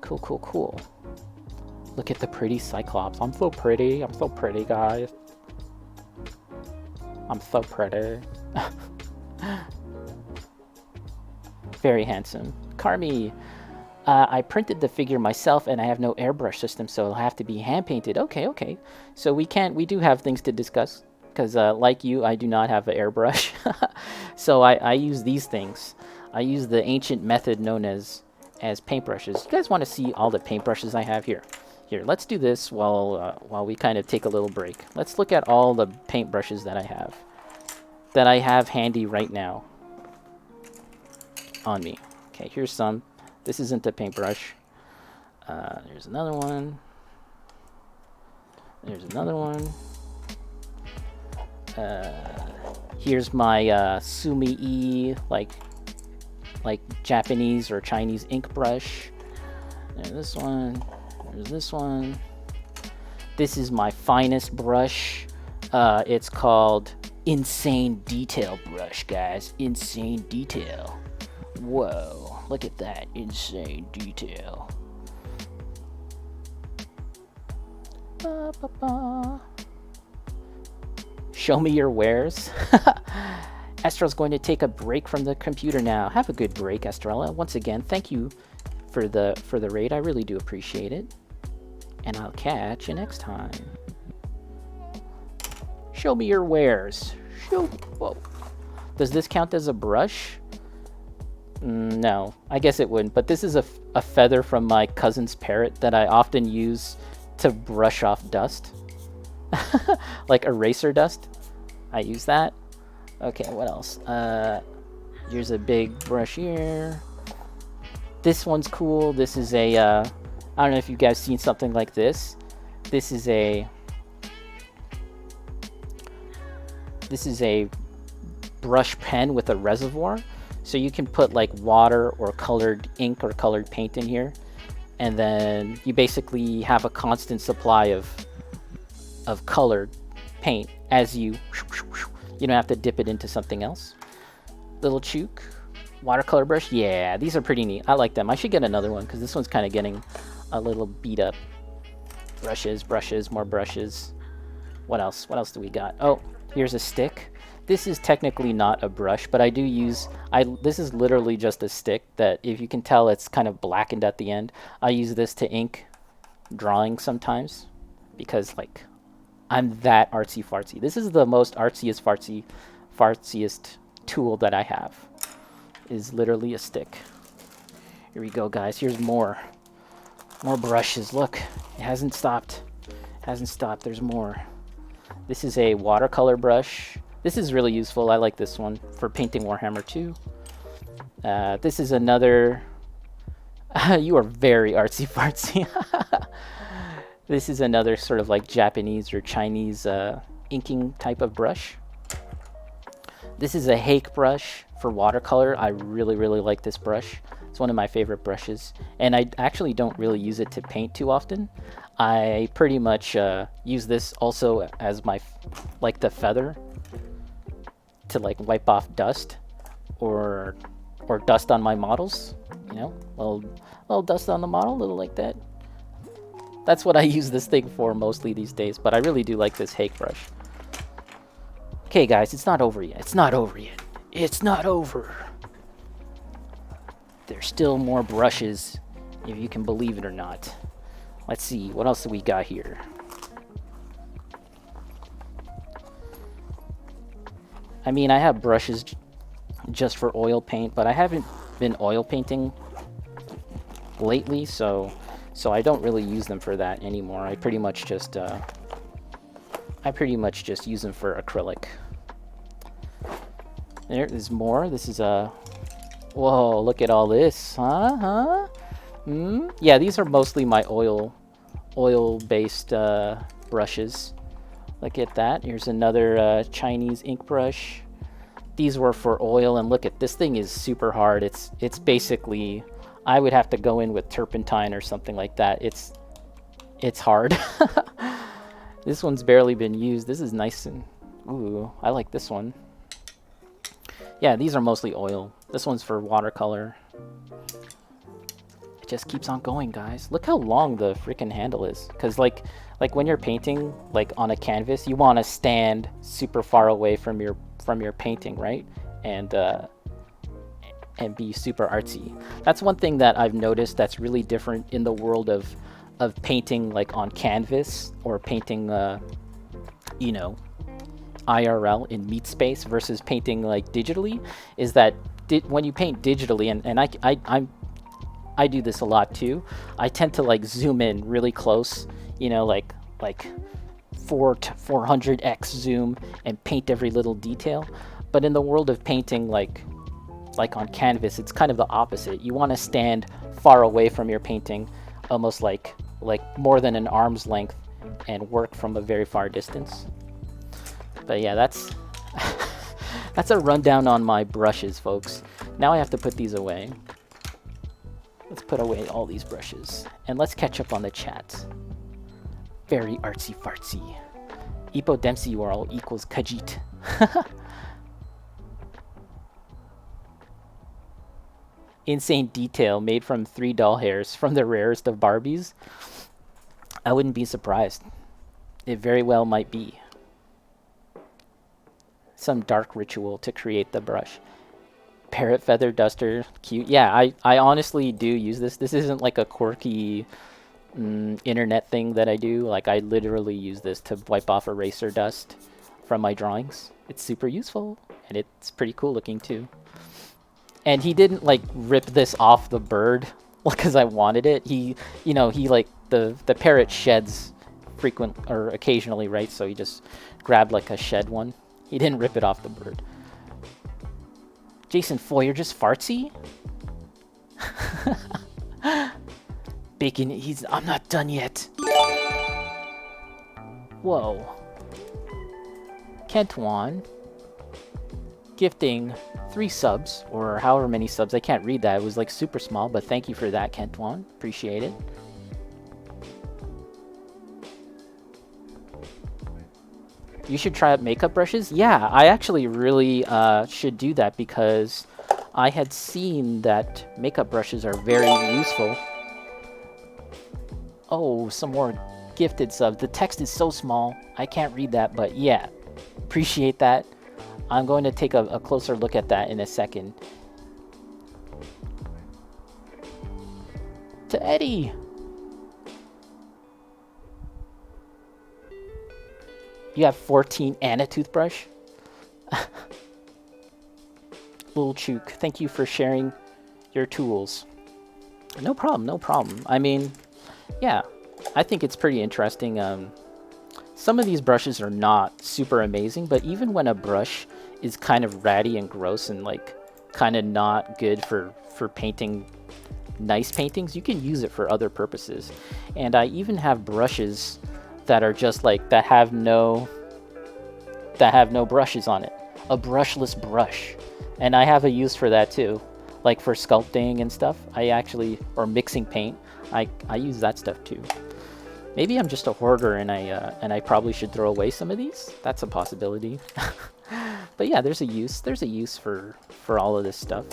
Cool, cool, cool. Look at the pretty Cyclops. I'm so pretty. I'm so pretty, guys. I'm so pretty. Very handsome. Carmi. I printed the figure myself, and I have no airbrush system, so it'll have to be hand painted. Okay, okay. So we do have things to discuss, because like you, I do not have an airbrush. So I use these things. I use the ancient method known as paintbrushes. You guys want to see all the paintbrushes I have here? Here, let's do this while we kind of take a little break. Let's look at all the paintbrushes that I have handy right now on me. Okay, here's some. This isn't a paintbrush. There's another one. There's another one. Here's my Sumi-E, like Japanese or Chinese ink brush. There's this one. There's this one. This is my finest brush. It's called Insane Detail Brush, guys. Insane Detail. Whoa, look at that. Insane detail. Ba, ba, ba. Show me your wares. Estrel's going to take a break from the computer now. Have a good break, Estrella. Once again, thank you for the raid. I really do appreciate it. And I'll catch you next time. Show me your wares. Whoa. Does this count as a brush? No, I guess it wouldn't. But this is a feather from my cousin's parrot that I often use to brush off dust. Like eraser dust. I use that. Okay, what else? Here's a big brush here. This one's cool. This is a, I don't know if you guys seen something like this. This is a brush pen with a reservoir. So you can put like water or colored ink or colored paint in here. And then you basically have a constant supply of colored paint as you don't have to dip it into something else. Little chook. Watercolor brush. Yeah, these are pretty neat. I like them. I should get another one because this one's kind of getting a little beat up. Brushes, more brushes. What else? What else do we got? Oh, here's a stick. This is technically not a brush, but I do use... this is literally just a stick that, if you can tell, it's kind of blackened at the end. I use this to ink drawing sometimes because, like, I'm that artsy-fartsy. This is the most fartsiest tool that I have. Is literally a stick. Here we go, guys. Here's more brushes. Look, it hasn't stopped. There's more. This is a watercolor brush. This is really useful. I like this one for painting Warhammer 2. This is another... you are very artsy-fartsy. This is another sort of like Japanese or Chinese inking type of brush. This is a hake brush for watercolor. I really, really like this brush. It's one of my favorite brushes. And I actually don't really use it to paint too often. I pretty much use this also as my, like the feather to like wipe off dust or dust on my models. You know, little dust on the model, little like that. That's what I use this thing for mostly these days, but I really do like this hake brush. Okay, guys, it's not over yet. It's not over. There's still more brushes, if you can believe it or not. Let's see, what else do we got here? I mean, I have brushes just for oil paint, but I haven't been oil painting lately, so I don't really use them for that anymore. I pretty much just use them for acrylic. There's more. This is a... Whoa, look at all this. Yeah, these are mostly my oil-based brushes. Look at that. Here's another Chinese ink brush. These were for oil, and look at this thing is super hard. It's basically... I would have to go in with turpentine or something like that. It's hard. This one's barely been used. This is nice and... Ooh, I like this one. Yeah, these are mostly oil. This one's for watercolor. It just keeps on going, guys. Look how long the freaking handle is. Because like when you're painting like on a canvas, you want to stand super far away from your painting, right? And be super artsy. That's one thing that I've noticed that's really different in the world of painting like on canvas or painting you know, IRL in meat space versus painting like digitally, is that when you paint digitally, and I do this a lot too, I tend to like zoom in really close, you know, like 400x zoom and paint every little detail. But in the world of painting like on canvas, it's kind of the opposite. You want to stand far away from your painting, almost like more than an arm's length, and work from a very far distance. But yeah, that's that's a rundown on my brushes, folks. Now I have to put these away. Let's put away all these brushes, and let's catch up on the chat. Very artsy fartsy. Ipo Dempsey World equals Khajiit. Insane detail made from 3 doll hairs from the rarest of Barbies. I wouldn't be surprised. It very well might be. Some dark ritual to create the brush. Parrot feather duster, cute. Yeah, I honestly do use this. This isn't like a quirky internet thing that I do. Like, I literally use this to wipe off eraser dust from my drawings. It's super useful, and it's pretty cool looking too. And he didn't like rip this off the bird because I wanted it. He like the parrot sheds occasionally, right? So he just grabbed like a shed one. He didn't rip it off the bird. Jason Foy, you're just fartsy? Bacon, I'm not done yet. Whoa. Kentwan gifting 3 subs, or however many subs. I can't read that. It was like super small, but thank you for that, Kentwan. Appreciate it. You should try out makeup brushes? Yeah, I actually really should do that, because I had seen that makeup brushes are very useful. Oh, some more gifted subs. The text is so small, I can't read that, but yeah, appreciate that. I'm going to take a closer look at that in a second. To Eddie! You have 14 and a toothbrush? Little Chook, thank you for sharing your tools. No problem, no problem. I mean, yeah, I think it's pretty interesting. Some of these brushes are not super amazing, but even when a brush is kind of ratty and gross and like kind of not good for painting nice paintings, you can use it for other purposes. And I even have brushes that are just like that have no brushes on it. A brushless brush. And I have a use for that too. Like for sculpting and stuff. Or mixing paint. I use that stuff too. Maybe I'm just a hoarder and I probably should throw away some of these. That's a possibility. But yeah, there's a use for all of this stuff.